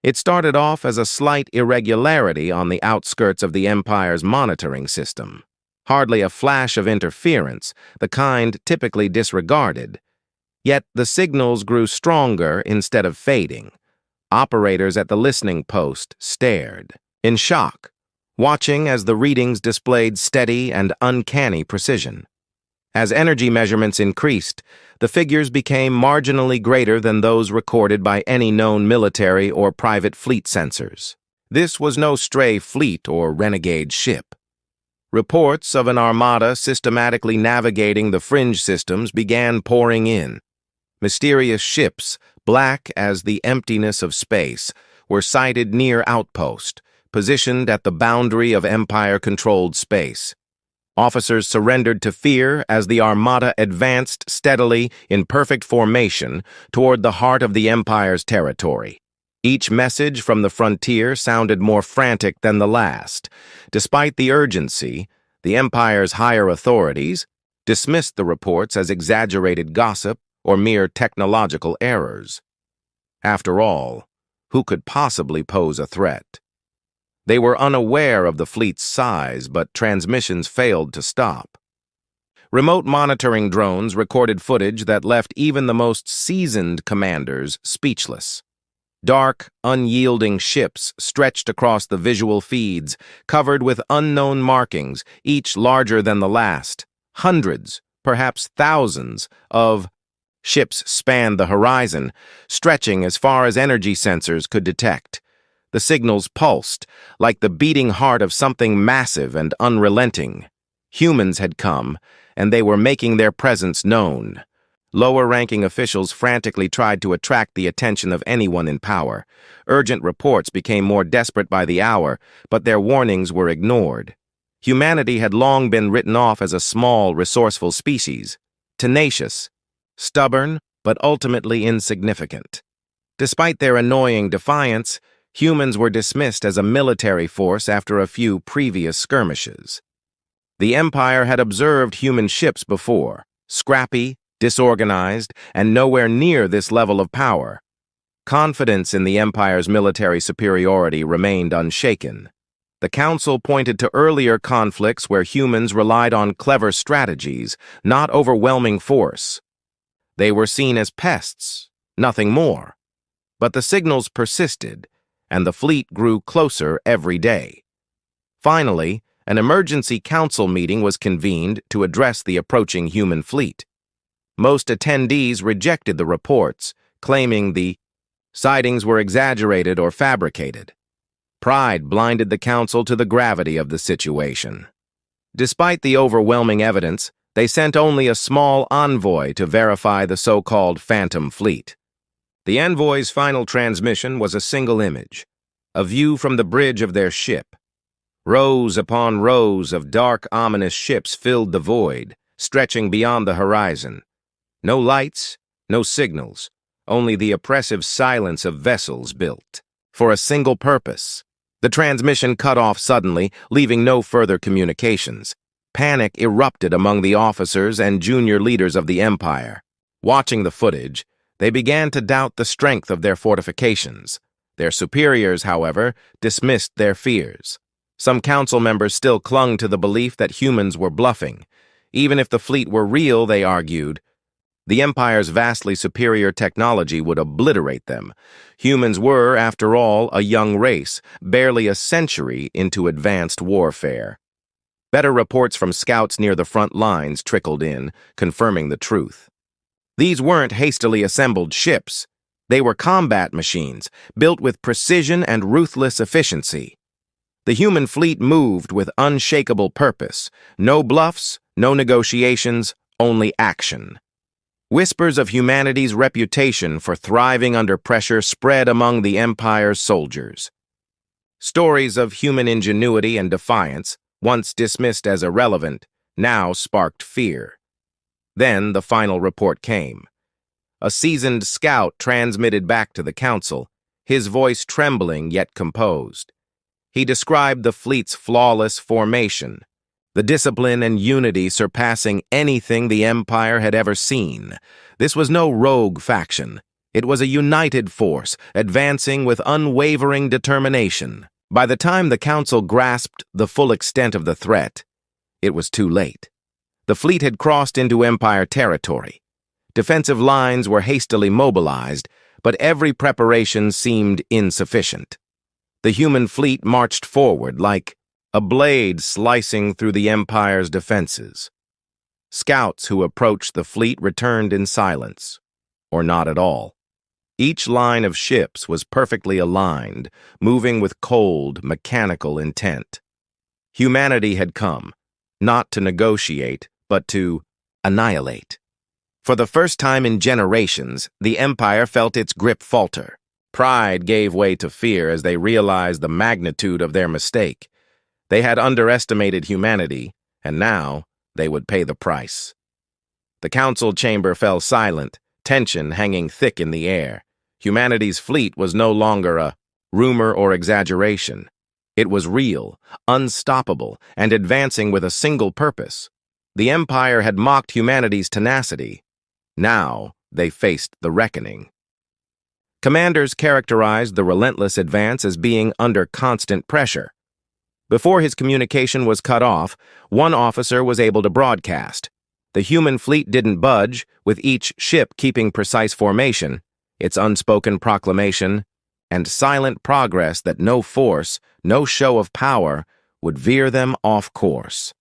It started off as a slight irregularity on the outskirts of the Empire's monitoring system. Hardly a flash of interference, the kind typically disregarded. Yet the signals grew stronger instead of fading. Operators at the listening post stared, in shock, watching as the readings displayed steady and uncanny precision. As energy measurements increased, the figures became marginally greater than those recorded by any known military or private fleet sensors. This was no stray fleet or renegade ship. Reports of an armada systematically navigating the fringe systems began pouring in. Mysterious ships, black as the emptiness of space, were sighted near outpost, positioned at the boundary of Empire-controlled space. Officers surrendered to fear as the armada advanced steadily in perfect formation toward the heart of the Empire's territory. Each message from the frontier sounded more frantic than the last. Despite the urgency, the Empire's higher authorities dismissed the reports as exaggerated gossip or mere technological errors. After all, who could possibly pose a threat? They were unaware of the fleet's size, but transmissions failed to stop. Remote monitoring drones recorded footage that left even the most seasoned commanders speechless. Dark, unyielding ships stretched across the visual feeds, covered with unknown markings, each larger than the last. Hundreds, perhaps thousands, of ships spanned the horizon, stretching as far as energy sensors could detect. The signals pulsed, like the beating heart of something massive and unrelenting. Humans had come, and they were making their presence known. Lower-ranking officials frantically tried to attract the attention of anyone in power. Urgent reports became more desperate by the hour, but their warnings were ignored. Humanity had long been written off as a small, resourceful species, tenacious, stubborn, but ultimately insignificant. Despite their annoying defiance, humans were dismissed as a military force after a few previous skirmishes. The Empire had observed human ships before, scrappy, disorganized, and nowhere near this level of power. Confidence in the Empire's military superiority remained unshaken. The Council pointed to earlier conflicts where humans relied on clever strategies, not overwhelming force. They were seen as pests, nothing more. But the signals persisted, and the fleet grew closer every day. Finally, an emergency council meeting was convened to address the approaching human fleet. Most attendees rejected the reports, claiming the sightings were exaggerated or fabricated. Pride blinded the council to the gravity of the situation. Despite the overwhelming evidence, they sent only a small envoy to verify the so-called Phantom Fleet. The envoy's final transmission was a single image, a view from the bridge of their ship. Rows upon rows of dark, ominous ships filled the void, stretching beyond the horizon. No lights, no signals, only the oppressive silence of vessels built for a single purpose. The transmission cut off suddenly, leaving no further communications. Panic erupted among the officers and junior leaders of the Empire. Watching the footage, they began to doubt the strength of their fortifications. Their superiors, however, dismissed their fears. Some council members still clung to the belief that humans were bluffing. Even if the fleet were real, they argued, the Empire's vastly superior technology would obliterate them. Humans were, after all, a young race, barely a century into advanced warfare. Better reports from scouts near the front lines trickled in, confirming the truth. These weren't hastily assembled ships. They were combat machines, built with precision and ruthless efficiency. The human fleet moved with unshakable purpose. No bluffs, no negotiations, only action. Whispers of humanity's reputation for thriving under pressure spread among the Empire's soldiers. Stories of human ingenuity and defiance, once dismissed as irrelevant, now sparked fear. Then the final report came. A seasoned scout transmitted back to the council, his voice trembling yet composed. He described the fleet's flawless formation, the discipline and unity surpassing anything the Empire had ever seen. This was no rogue faction. It was a united force, advancing with unwavering determination. By the time the Council grasped the full extent of the threat, it was too late. The fleet had crossed into Empire territory. Defensive lines were hastily mobilized, but every preparation seemed insufficient. The human fleet marched forward like a blade slicing through the Empire's defenses. Scouts who approached the fleet returned in silence, or not at all. Each line of ships was perfectly aligned, moving with cold, mechanical intent. Humanity had come, not to negotiate, but to annihilate. For the first time in generations, the Empire felt its grip falter. Pride gave way to fear as they realized the magnitude of their mistake. They had underestimated humanity, and now they would pay the price. The council chamber fell silent, tension hanging thick in the air. Humanity's fleet was no longer a rumor or exaggeration. It was real, unstoppable, and advancing with a single purpose. The Empire had mocked humanity's tenacity. Now they faced the reckoning. Commanders characterized the relentless advance as being under constant pressure. Before his communication was cut off, one officer was able to broadcast. The human fleet didn't budge, with each ship keeping precise formation, its unspoken proclamation, and silent progress that no force, no show of power, would veer them off course.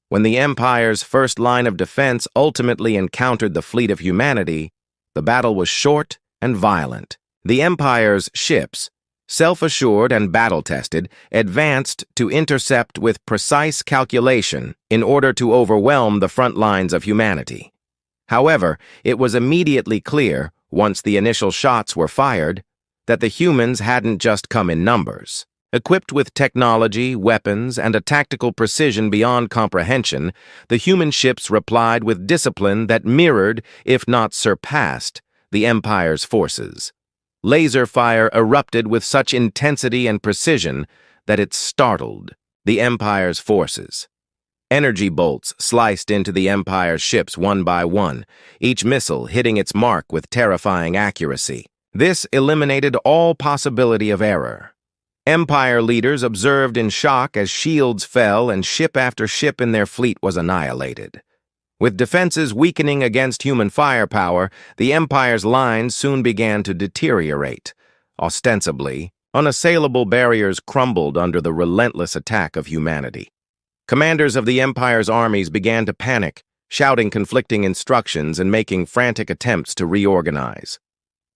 When the Empire's first line of defense ultimately encountered the fleet of humanity, the battle was short and violent. The Empire's ships, self-assured and battle-tested, advanced to intercept with precise calculation in order to overwhelm the front lines of humanity. However, it was immediately clear, once the initial shots were fired, that the humans hadn't just come in numbers. Equipped with technology, weapons, and a tactical precision beyond comprehension, the human ships replied with discipline that mirrored, if not surpassed, the Empire's forces. Laser fire erupted with such intensity and precision that it startled the Empire's forces. Energy bolts sliced into the Empire's ships one by one, each missile hitting its mark with terrifying accuracy. This eliminated all possibility of error. Empire leaders observed in shock as shields fell and ship after ship in their fleet was annihilated. With defenses weakening against human firepower, the Empire's lines soon began to deteriorate. Ostensibly, unassailable barriers crumbled under the relentless attack of humanity. Commanders of the Empire's armies began to panic, shouting conflicting instructions and making frantic attempts to reorganize.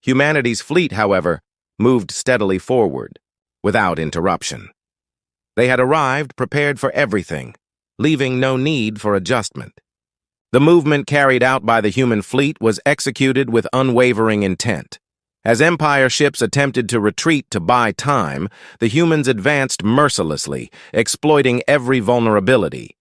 Humanity's fleet, however, moved steadily forward, without interruption. They had arrived prepared for everything, leaving no need for adjustment. The movement carried out by the human fleet was executed with unwavering intent. As Empire ships attempted to retreat to buy time, the humans advanced mercilessly, exploiting every vulnerability.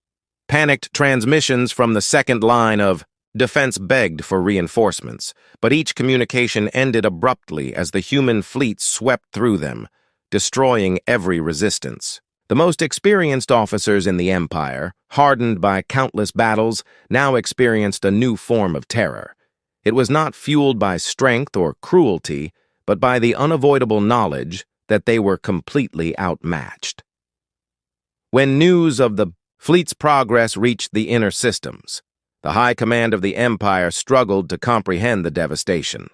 Panicked transmissions from the second line of defense begged for reinforcements, but each communication ended abruptly as the human fleet swept through them, destroying every resistance. The most experienced officers in the Empire, hardened by countless battles, now experienced a new form of terror. It was not fueled by strength or cruelty, but by the unavoidable knowledge that they were completely outmatched. When news of the fleet's progress reached the inner systems, the high command of the Empire struggled to comprehend the devastation.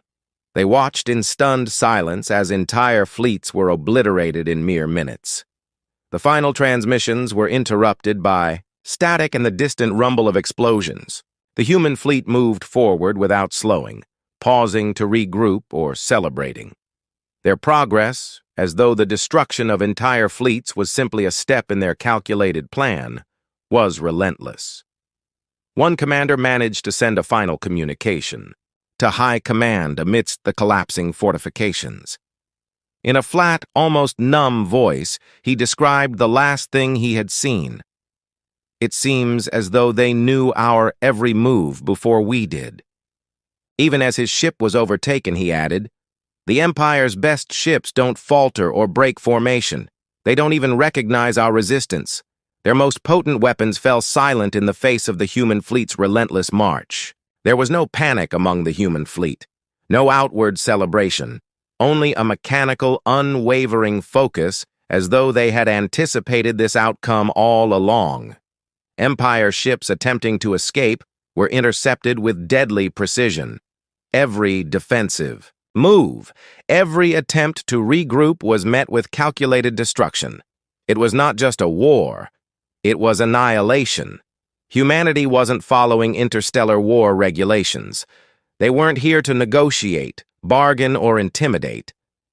They watched in stunned silence as entire fleets were obliterated in mere minutes. The final transmissions were interrupted by static and the distant rumble of explosions. The human fleet moved forward without slowing, pausing to regroup or celebrating. Their progress, as though the destruction of entire fleets was simply a step in their calculated plan, was relentless. One commander managed to send a final communication to high command amidst the collapsing fortifications. In a flat, almost numb voice, he described the last thing he had seen. It seems as though they knew our every move before we did. Even as his ship was overtaken, he added, "The Empire's best ships don't falter or break formation. They don't even recognize our resistance. Their most potent weapons fell silent in the face of the human fleet's relentless march." There was no panic among the human fleet. No outward celebration, only a mechanical, unwavering focus as though they had anticipated this outcome all along. Empire ships attempting to escape were intercepted with deadly precision. Every defensive move, every attempt to regroup was met with calculated destruction. It was not just a war, it was annihilation. Humanity wasn't following interstellar war regulations. They weren't here to negotiate, bargain, or intimidate.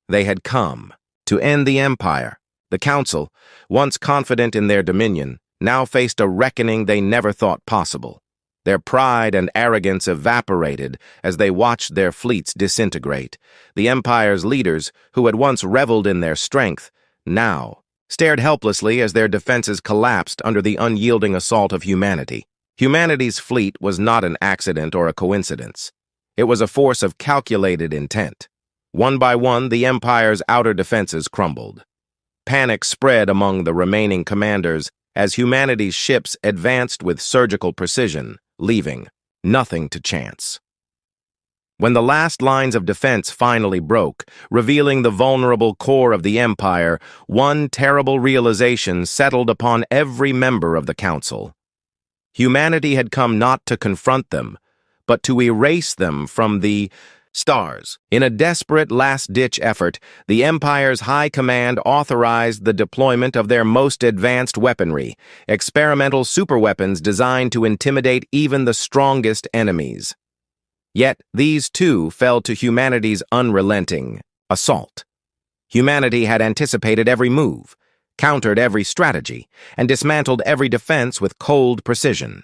They had come to end the Empire. The Council, once confident in their dominion, now faced a reckoning they never thought possible. Their pride and arrogance evaporated as they watched their fleets disintegrate. The Empire's leaders, who had once reveled in their strength, now stared helplessly as their defenses collapsed under the unyielding assault of humanity. Humanity's fleet was not an accident or a coincidence. It was a force of calculated intent. One by one, the Empire's outer defenses crumbled. Panic spread among the remaining commanders as humanity's ships advanced with surgical precision, leaving nothing to chance. When the last lines of defense finally broke, revealing the vulnerable core of the Empire, one terrible realization settled upon every member of the Council. Humanity had come not to confront them, but to erase them from the stars. In a desperate last-ditch effort, the Empire's High Command authorized the deployment of their most advanced weaponry, experimental superweapons designed to intimidate even the strongest enemies. Yet these too fell to humanity's unrelenting assault. Humanity had anticipated every move, countered every strategy, and dismantled every defense with cold precision.